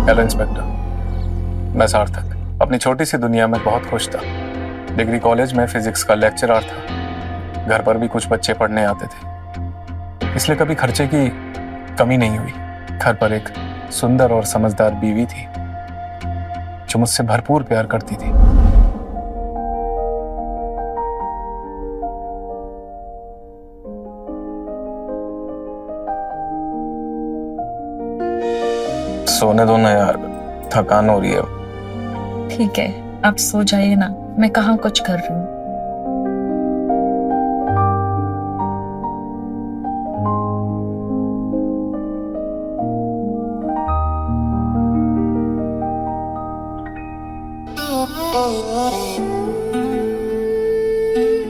Hello inspector, मैं सार्थक अपनी छोटी सी दुनिया में बहुत खुश था। डिग्री कॉलेज में फिजिक्स का लेक्चरर था। घर पर भी कुछ बच्चे पढ़ने आते थे, इसलिए कभी खर्चे की कमी नहीं हुई। घर पर एक सुंदर और समझदार बीवी थी जो मुझसे भरपूर प्यार करती थी। सोने दो ना यार, थकान हो रही है। ठीक है, आप सो जाइए ना, मैं कहाँ कुछ कर रही हूँ।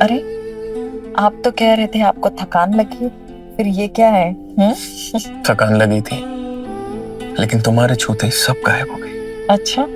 अरे, आप तो कह रहे थे आपको थकान लगी, फिर ये क्या है? थकान लगी थी, लेकिन तुम्हारे छूते ही सब गायब हो गई। अच्छा,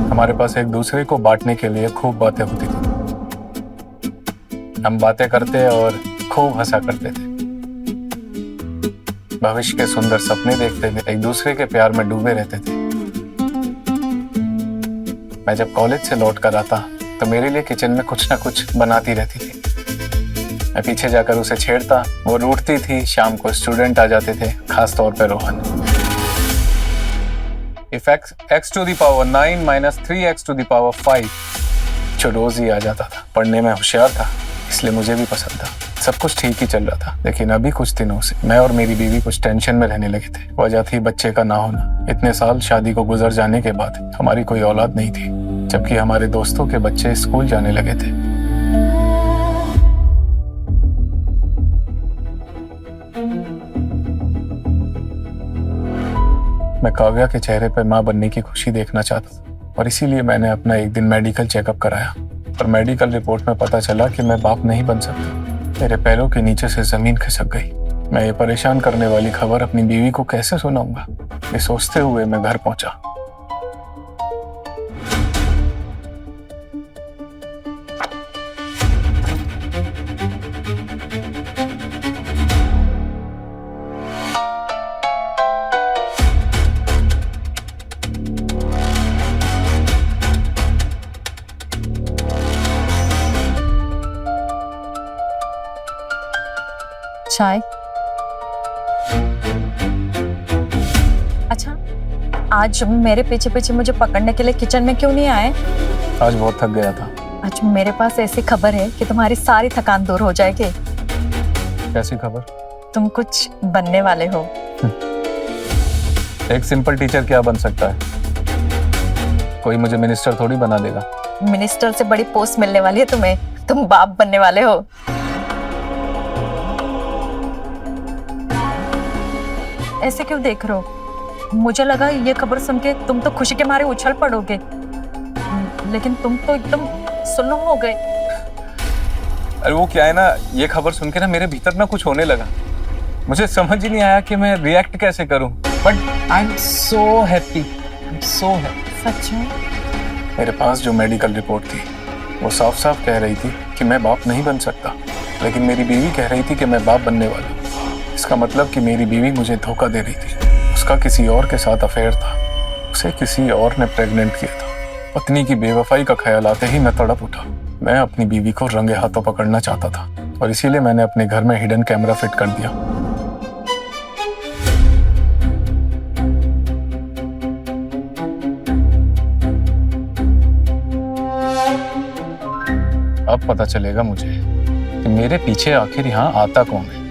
हमारे पास एक दूसरे को बांटने के लिए खूब बातें होती थी। हम बातें करते और खूब हंसा करते थे। भविष्य के सुंदर सपने देखते थे, एक दूसरे के प्यार में डूबे रहते थे। मैं जब कॉलेज से लौट कर आता तो मेरे लिए किचन में कुछ ना कुछ बनाती रहती थी। मैं पीछे जाकर उसे छेड़ता, वो रूठती थी। शाम को स्टूडेंट आ जाते थे, खास तौर पे Rohan. If x to the power 9 minus 3x to the power 5 जो रोज ही आ जाता था। पढ़ने में होशियार था, इसलिए मुझे भी पसंद था। सब कुछ ठीक ही चल रहा था, लेकिन अभी कुछ दिनों से मैं और मेरी बीवी कुछ टेंशन में रहने लगे थे। वजह थी बच्चे का ना होना। इतने साल शादी को गुजर जाने के बाद हमारी कोई औलाद नहीं थी, जबकि हमारे दोस्तों के बच्चे स्कूल जाने लगे थे। मैं काव्या के चेहरे पर मां बनने की खुशी देखना चाहता था, और इसीलिए मैंने अपना एक दिन मेडिकल चेकअप कराया। और मेडिकल रिपोर्ट में पता चला कि मैं बाप नहीं बन सकता। मेरे पैरों के नीचे से जमीन खिसक गई। मैं ये परेशान करने वाली खबर अपनी बीवी को कैसे सुनाऊंगा, ये सोचते हुए मैं घर पहुंचा। चाय। अच्छा, आज मेरे पीछे पीछे मुझे पकड़ने के लिए किचन में क्यों नहीं आए? आज बहुत थक गया था। आज मेरे पास ऐसी खबर है कि तुम्हारी सारी थकान दूर हो जाएगी। कैसी खबर? तुम कुछ बनने वाले हो। एक सिंपल टीचर क्या बन सकता है? कोई मुझे मिनिस्टर थोड़ी बना देगा। मिनिस्टर से बड़ी पोस्ट मिलने वाली है तुम्हें। तुम बाप बनने वाले हो। ऐसे क्यों देख रहे हो? मुझे लगा ये खबर सुन के तुम तो खुशी के मारे उछल पड़ोगे, लेकिन तुम तो एकदम सुन्न हो गए। अरे वो क्या है ना, ये खबर सुन के ना मेरे भीतर ना कुछ होने लगा। मुझे समझ ही नहीं आया कि मैं रिएक्ट कैसे करूं, but I am so happy, so happy. सच में? मेरे पास जो मेडिकल रिपोर्ट थी वो साफ साफ कह रही थी कि मैं बाप नहीं बन सकता, लेकिन मेरी बीवी कह रही थी कि मैं बाप बनने वाला हूं। इसका मतलब कि मेरी बीवी मुझे धोखा दे रही थी। उसका किसी और के साथ अफेयर था, उसे किसी और ने प्रेग्नेंट किया था। पत्नी की बेवफाई का ख्याल आते ही मैं तड़प उठा। मैं अपनी बीवी को रंगे हाथों पकड़ना चाहता था, और इसीलिए मैंने अपने घर में हिडन कैमरा फिट कर दिया। अब पता चलेगा मुझे कि मेरे पीछे आखिर यहाँ आता कौन है।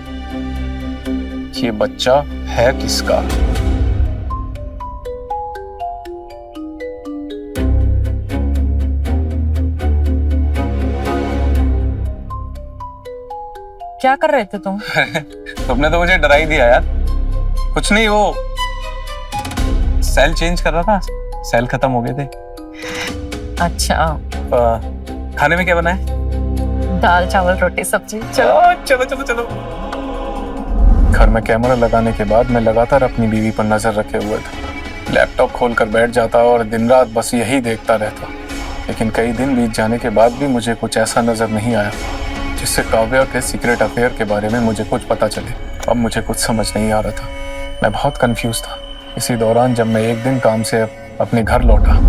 ये बच्चा है किसका? क्या कर रहे थे तुम? तुमने तो मुझे डरा ही दिया यार। कुछ नहीं, वो सेल चेंज कर रहा था, सेल खत्म हो गए थे। अच्छा, खाने में क्या बना है? दाल चावल रोटी सब्जी। चलो चलो चलो। घर में कैमरा लगाने के बाद मैं लगातार अपनी बीवी पर नजर रखे हुए था। लैपटॉप खोलकर बैठ जाता और दिन रात बस यही देखता रहता। लेकिन कई दिन बीत जाने के बाद भी मुझे कुछ ऐसा नजर नहीं आया जिससे काव्या के सीक्रेट अफेयर के बारे में मुझे कुछ पता चले। अब मुझे कुछ समझ नहीं आ रहा था, मैं बहुत कंफ्यूज था। इसी दौरान जब मैं एक दिन काम से अपने घर लौटा,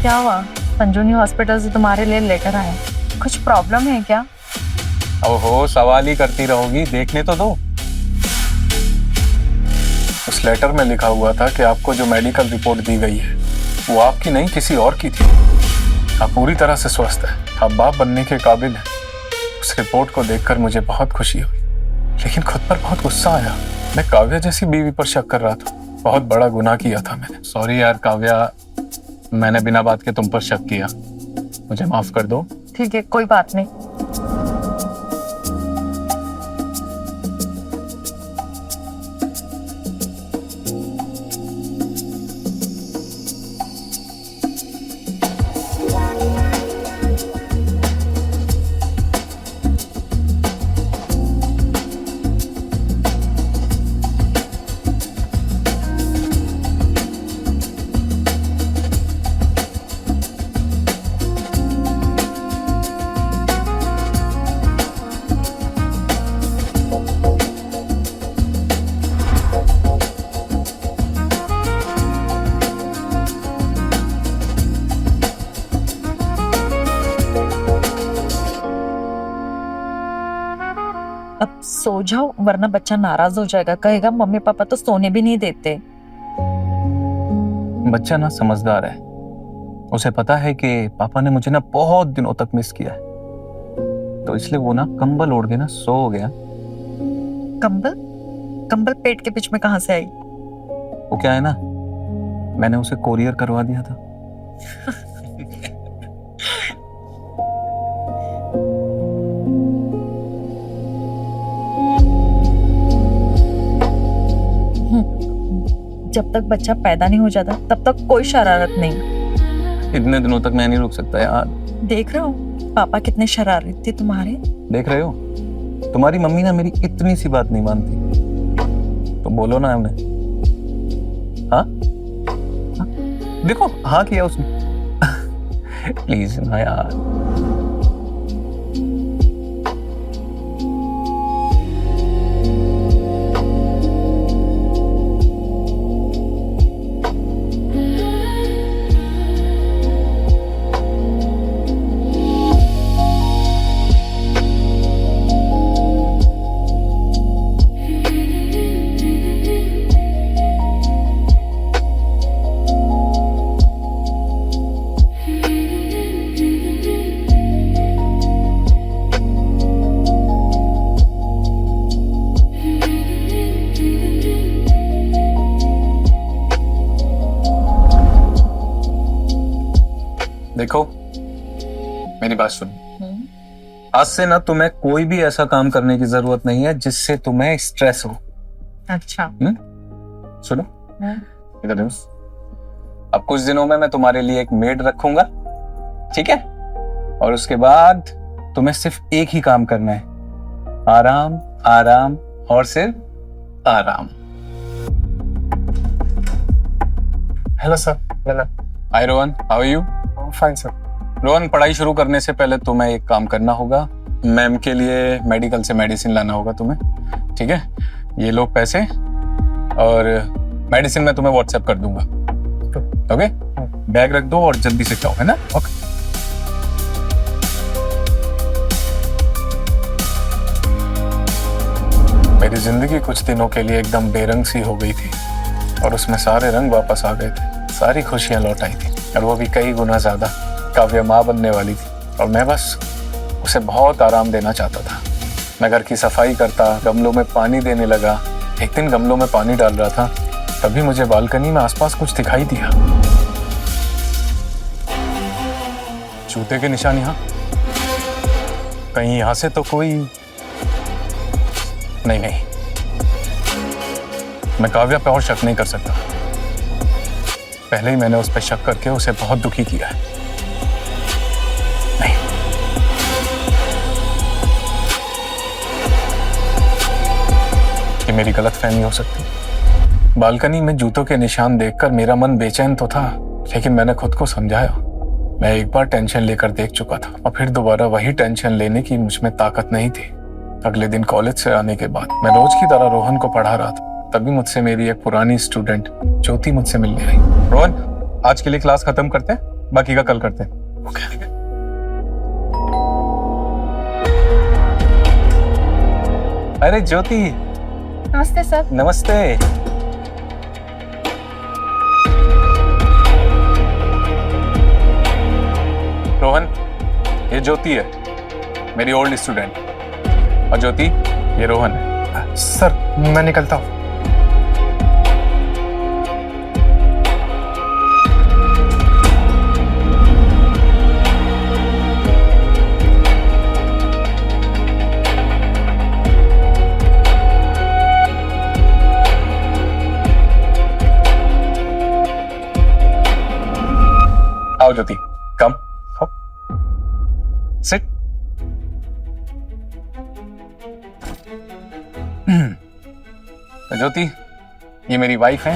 क्या हुआ? संजूनी हॉस्पिटल से तुम्हारे लिए लेटर आया, कुछ प्रॉब्लम है क्या? ओहो, सवाल ही करती रहोगी, देखने तो दो। उस लेटर में लिखा हुआ था कि आपको जो मेडिकल रिपोर्ट दी गई है वो आपकी नहीं किसी और की थी। आप पूरी तरह से स्वस्थ हैं, आप बाप बनने के काबिल हैं। उस रिपोर्ट को देखकर मुझे बहुत खुशी हुई, लेकिन खुद पर बहुत गुस्सा आया। मैं काव्या जैसी बीवी पर शक कर रहा था। बहुत बड़ा गुनाह किया था मैंने। सॉरी यार काव्या, मैंने बिना बात के तुम पर शक किया, मुझे माफ कर दो। ठीक है, कोई बात नहीं। अब सो जाओ, वरना बच्चा नाराज हो जाएगा, कहेगा मम्मी पापा तो सोने भी नहीं देते। बच्चा ना समझदार है, उसे पता है कि पापा ने मुझे ना बहुत दिनों तक मिस किया है, तो इसलिए वो ना कंबल ओढ़ के ना सो गया। कंबल? कंबल पेट के बीच में कहाँ से आई? वो क्या है ना, मैंने उसे कोरियर करवा दिया था। जब तक बच्चा पैदा नहीं हो जाता तब तक कोई शरारत नहीं। इतने दिनों तक मैं नहीं रुक सकता यार। देख रहे हो पापा कितने शरारती थे तुम्हारे। देख रहे हो, तुम्हारी मम्मी ना मेरी इतनी सी बात नहीं मानती, तो बोलो ना हमने। हाँ हाँ? देखो हाँ किया उसने। प्लीज ना यार। देखो मेरी बात सुनो, आज से ना तुम्हें कोई भी ऐसा काम करने की जरूरत नहीं है जिससे तुम्हें स्ट्रेस हो। अच्छा। सुनो इधर देखो, अब कुछ दिनों में मैं तुम्हारे लिए एक मेड रखूंगा, ठीक है? और उसके बाद तुम्हें सिर्फ एक ही काम करना है, आराम आराम और सिर्फ आराम। Hello sir. Hello. Hi Rohan, how are you? Fine sir. Rohan, पढ़ाई शुरू करने से पहले तुम्हें एक काम करना होगा, मैम के लिए मेडिकल से मेडिसिन लाना होगा तुम्हें, ठीक है? ये लो पैसे, और मेडिसिन मैं तुम्हें व्हाट्सएप कर दूंगा, ओके? बैग रख दो और जल्दी से जाओ, है ना? ओके। मेरी जिंदगी कुछ दिनों के लिए एकदम बेरंग सी हो गई थी। और उसमें सारे रंग वापस आ गए थे, सारी खुशियां लौट आई थी, और वो भी कई गुना ज्यादा। काव्या माँ बनने वाली थी और मैं बस उसे बहुत आराम देना चाहता था। मैं घर की सफाई करता, गमलों में पानी देने लगा। एक दिन गमलों में पानी डाल रहा था, तभी मुझे बालकनी में आसपास कुछ दिखाई दिया। जूते के निशान यहाँ, कहीं यहां से तो कोई नहीं, मैं काव्या पे और शक नहीं कर सकता। पहले ही मैंने उस पर शक करके उसे बहुत दुखी किया है। नहीं, ये मेरी गलतफहमी हो सकती। बालकनी में जूतों के निशान देखकर मेरा मन बेचैन तो था, लेकिन मैंने खुद को समझाया। मैं एक बार टेंशन लेकर देख चुका था और फिर दोबारा वही टेंशन लेने की मुझमें ताकत नहीं थी। अगले दिन कॉलेज से आने के बाद मैं रोज की तरह रोहन को पढ़ा रहा था, तभी मुझसे मेरी एक पुरानी स्टूडेंट ज्योति मुझसे मिलने आई। रोहन, आज के लिए क्लास खत्म करते हैं, बाकी का कल करते हैं। ओके। अरे ज्योति, नमस्ते सर। नमस्ते। रोहन, ये ज्योति है, मेरी ओल्ड स्टूडेंट, और ज्योति ये रोहन है। सर मैं निकलता हूँ। आओ ज्योति, कम सिट। ज्योति, ये मेरी वाइफ है।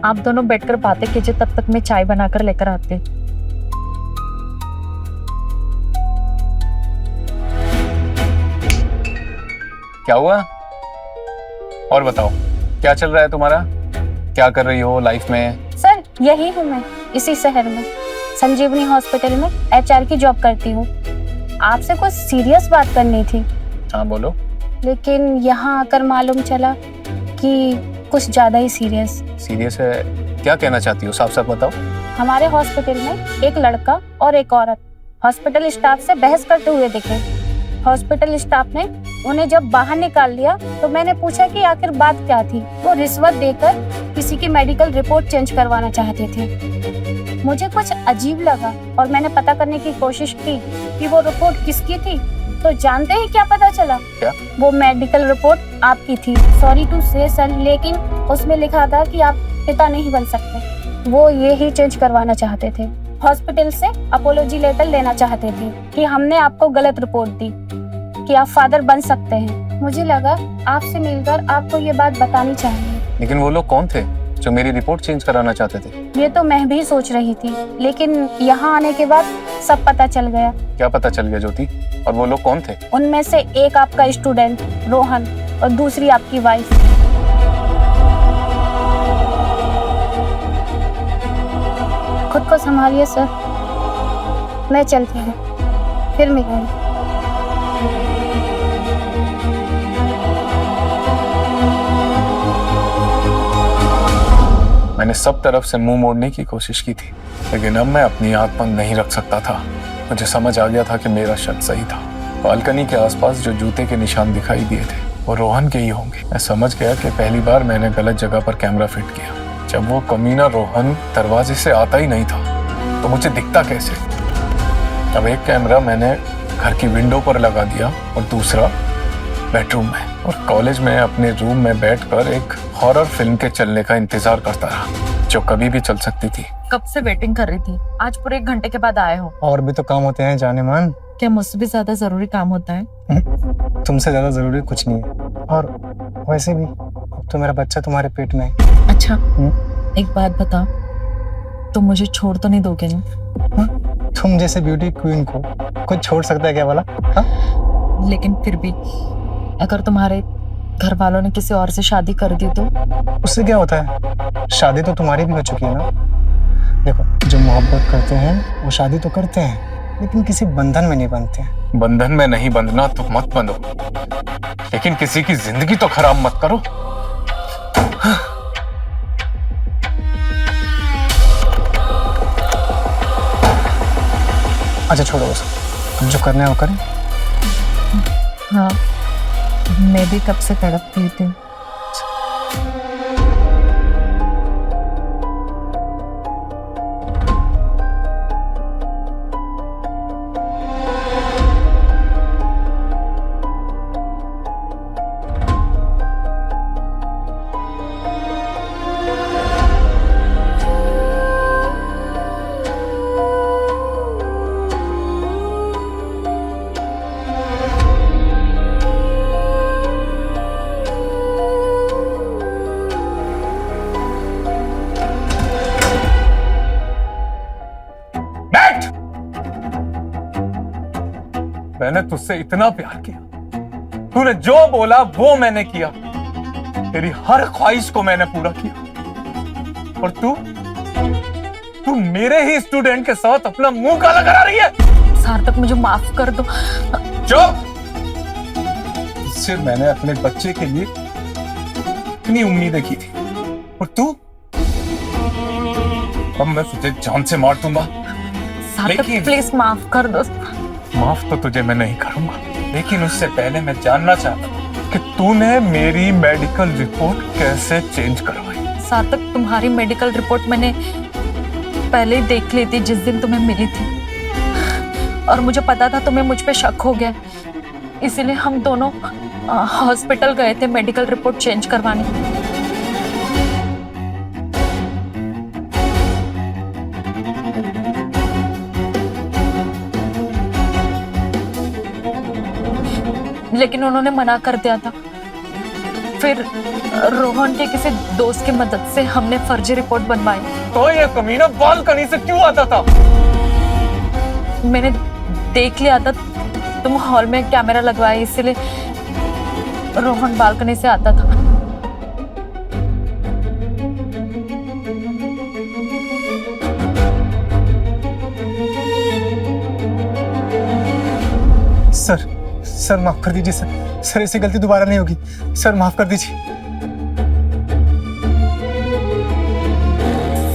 आप दोनों बैठकर बातें कीजिए, तब तक मैं चाय बनाकर लेकर आती हूँ। क्या हुआ और बताओ, क्या चल रहा है तुम्हारा? क्या कर रही हो लाइफ में? सर यही हूँ मैं, इसी शहर में संजीवनी हॉस्पिटल में एचआर की जॉब करती हूँ। आपसे कुछ सीरियस बात करनी थी, हाँ बोलो। लेकिन यहाँ आकर मालूम चला कि कुछ ज्यादा ही सीरियस। सीरियस है? क्या कहना चाहती हो, साफ साफ बताओ। हमारे हॉस्पिटल में एक लड़का और एक औरत हॉस्पिटल स्टाफ से बहस करते हुए दिखे। हॉस्पिटल स्टाफ ने उन्हें जब बाहर निकाल लिया तो मैंने पूछा कि आखिर बात क्या थी। वो रिश्वत देकर किसी की मेडिकल रिपोर्ट चेंज करवाना चाहते थे। मुझे कुछ अजीब लगा और मैंने पता करने की कोशिश की कि वो रिपोर्ट किसकी थी। तो जानते हैं क्या पता चला? क्या? वो मेडिकल रिपोर्ट आपकी थी। सॉरी टू से सर, लेकिन उसमें लिखा था कि आप पिता नहीं बन सकते। वो ये ही चेंज करवाना चाहते थे। हॉस्पिटल से अपोलॉजी लेटर लेना चाहते थे कि हमने आपको गलत रिपोर्ट दी कि आप फादर बन सकते हैं। मुझे लगा आपसे मिलकर आपको ये बात बतानी चाहिए। लेकिन वो लोग कौन थे जो मेरी रिपोर्ट चेंज कराना चाहते थे? ये तो मैं भी सोच रही थी, लेकिन यहाँ आने के बाद सब पता चल गया। क्या पता चल गया ज्योति? और वो लोग कौन थे? उनमें से एक आपका स्टूडेंट रोहन और दूसरी आपकी वाइफ। खुद को संभालिए सर, मैं चलती हूँ, फिर मिलेंगे। मैंने सब तरफ से मुंह मोड़ने की कोशिश की थी, लेकिन अब मैं अपनी आंख बंद नहीं रख सकता था। मुझे समझ आ गया था कि मेरा शक सही था। बालकनी के आसपास जो जूते के निशान दिखाई दिए थे वो रोहन के ही होंगे। मैं समझ गया कि पहली बार मैंने गलत जगह पर कैमरा फिट किया। जब वो कमीना रोहन दरवाजे से आता ही नहीं था तो मुझे दिखता कैसे? अब एक कैमरा मैंने घर की विंडो पर लगा दिया और दूसरा बेडरूम में, और कॉलेज में अपने रूम में बैठकर एक हॉरर फिल्म के चलने का इंतजार करता रहा, जो कभी भी चल सकती थी। कब से वेटिंग कर रही थी, आज पूरे 1 घंटे के बाद आए हो। और भी तो काम होते हैं जाने मन। क्या मुझसे भी ज्यादा जरूरी काम होता है? तुमसे ज्यादा जरूरी कुछ नहीं है। और वैसे भी अब तो मेरा बच्चा तुम्हारे पेट में है। अच्छा, एक बात बताओ, तुम मुझे छोड़ तो नहीं दोगे ना? तुम जैसे ब्यूटी क्वीन को कुछ छोड़ सकता है क्या वाला? लेकिन फिर भी अगर तुम्हारे घर वालों ने किसी और से शादी कर दी तो? उससे क्या होता है? शादी तो तुम्हारी भी हो चुकी है ना। देखो, जो मोहब्बत करते हैं वो शादी तो करते हैं, लेकिन किसी बंधन में नहीं बनते हैं। बंधन में नहीं बंधना तो मत बंधो, लेकिन किसी की जिंदगी तो खराब मत करो। अच्छा छोड़ो उसे, अब जो करना है वो करें। हाँ, मैं भी कब से तड़प रही थी। बैठ! मैंने तुझसे इतना प्यार किया, तूने जो बोला वो मैंने किया, तेरी हर ख्वाहिश को मैंने पूरा किया, और तू मेरे ही स्टूडेंट के साथ अपना मुंह काला करा रही है। सार्थक, मुझे माफ कर दो। चुप! इससे मैंने अपने बच्चे के लिए इतनी उम्मीदें की थी, और तू? अब मैं तुझे जान से मार दूंगा। सार्थक, लेकिन- प्लीज माफ कर दो। माफ तो तुझे मैं नहीं करूंगा, लेकिन उससे पहले मैं जानना चाहता हूं कि तूने मेरी मेडिकल रिपोर्ट कैसे चेंज करवाई। सार्थक, तुम्हारी मेडिकल रिपोर्ट मैंने पहले ही देख ली थी जिस दिन तुम्हें मिली थी, और मुझे पता था तुम्हें मुझ पे शक हो गया, इसीलिए हम दोनों हॉस्पिटल गए थे मेडिकल रिपोर्ट चेंज करवाने। लेकिन उन्होंने मना कर दिया था। फिर रोहन के किसी दोस्त की मदद से हमने फर्जी रिपोर्ट बनवाई। तो ये कमीना बालकनी से क्यों आता था? मैंने देख लिया था तुम हॉल में कैमरा लगवाए, इसीलिए रोहन बालकनी से आता था। सर माफ कर दीजिए सर ऐसी गलती दोबारा नहीं होगी। सर माफ कर दीजिए।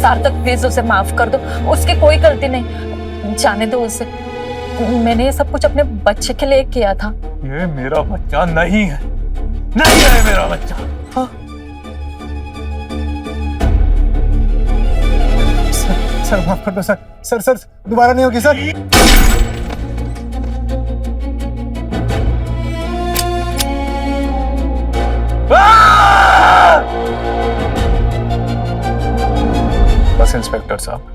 सार्थक, प्लीज उसे माफ कर दो, उसकी कोई गलती नहीं, जाने दो उसे। मैंने ये सब कुछ अपने बच्चे के लिए किया था। ये मेरा बच्चा नहीं है, नहीं है मेरा बच्चा। हाँ? सर माफ कर दो सर दोबारा नहीं होगी सर। बस इंस्पेक्टर साहब,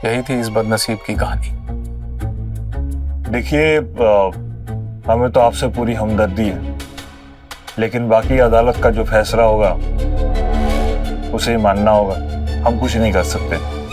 यही थी इस बदनसीब की कहानी। देखिए, हमें तो आपसे पूरी हमदर्दी है, लेकिन बाकी अदालत का जो फैसला होगा उसे ही मानना होगा। हम कुछ नहीं कर सकते।